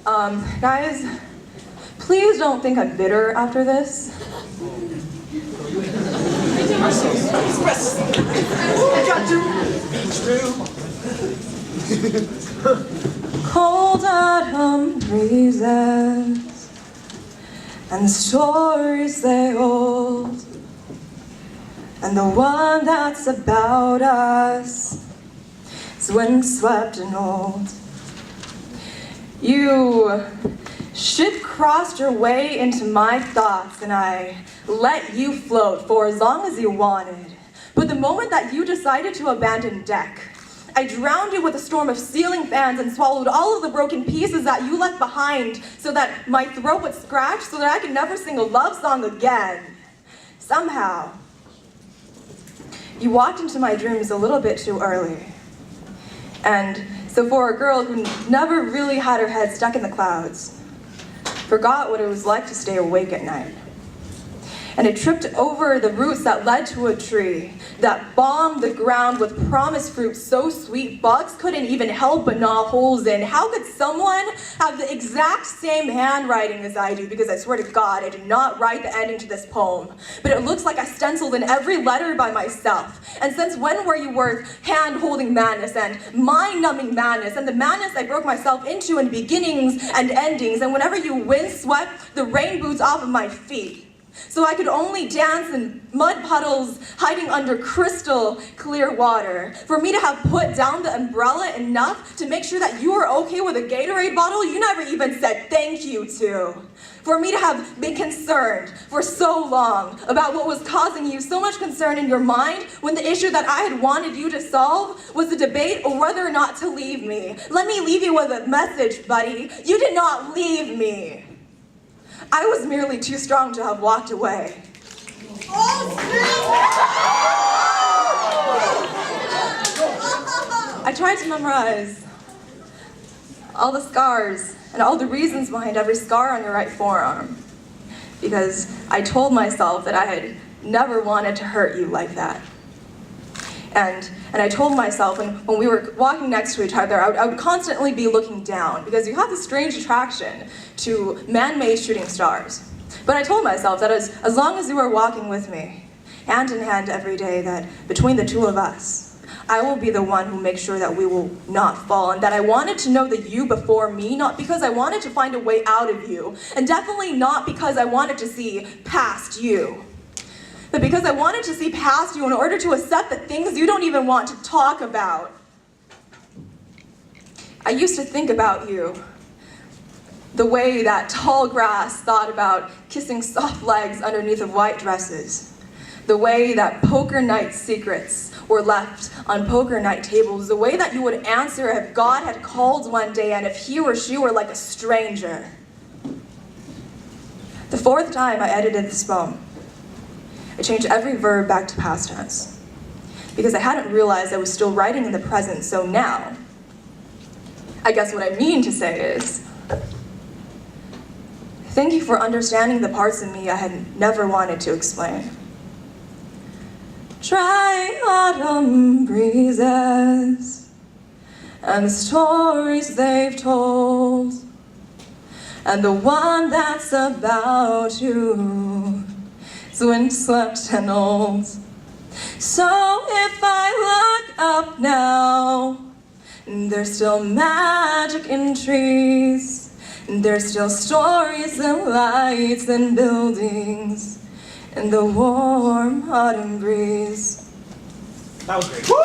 Guys, please don't think I'm bitter after this. Cold autumn breezes and the stories they hold, and the one that's about us is windswept and old. You ship-crossed your way into my thoughts, and I let you float for as long as you wanted. But the moment that you decided to abandon deck, I drowned you with a storm of ceiling fans and swallowed all of the broken pieces that you left behind so that my throat would scratch so that I could never sing a love song again. Somehow, you walked into my dreams a little bit too early. And so for a girl who never really had her head stuck in the clouds, forgot what it was like to stay awake at night. And it tripped over the roots that led to a tree that bombed the ground with promised fruit so sweet bugs couldn't even help but gnaw holes in. How could someone have the exact same handwriting as I do? Because I swear to God, I did not write the ending to this poem. But it looks like I stenciled in every letter by myself. And since when were you worth hand-holding madness and mind-numbing madness and the madness I broke myself into in beginnings and endings, and whenever you windswept the rain boots off of my feet, so I could only dance in mud puddles hiding under crystal clear water. For me to have put down the umbrella enough to make sure that you were okay with a Gatorade bottle you never even said thank you to. For me to have been concerned for so long about what was causing you so much concern in your mind when the issue that I had wanted you to solve was the debate of whether or not to leave me. Let me leave you with a message, buddy. You did not leave me. I was merely too strong to have walked away. I tried to memorize all the scars and all the reasons behind every scar on your right forearm, because I told myself that I had never wanted to hurt you like that. And I told myself when we were walking next to each other, I would constantly be looking down because you have this strange attraction to man-made shooting stars. But I told myself that as long as you are walking with me, hand in hand every day, that between the two of us, I will be the one who makes sure that we will not fall, and that I wanted to know the you before me, not because I wanted to find a way out of you, and definitely not because I wanted to see past you. But because I wanted to see past you in order to accept the things you don't even want to talk about. I used to think about you the way that tall grass thought about kissing soft legs underneath of white dresses. The way that poker night secrets were left on poker night tables. The way that you would answer if God had called one day and if he or she were like a stranger. The fourth time I edited this poem, I changed every verb back to past tense because I hadn't realized I was still writing in the present, so now, I guess what I mean to say is, thank you for understanding the parts of me I had never wanted to explain. Dry autumn breezes and the stories they've told, and the one that's about you is windswept and old. So if I look up now, there's still magic in trees, there's still stories and lights and buildings in the warm autumn breeze. That was great. Woo!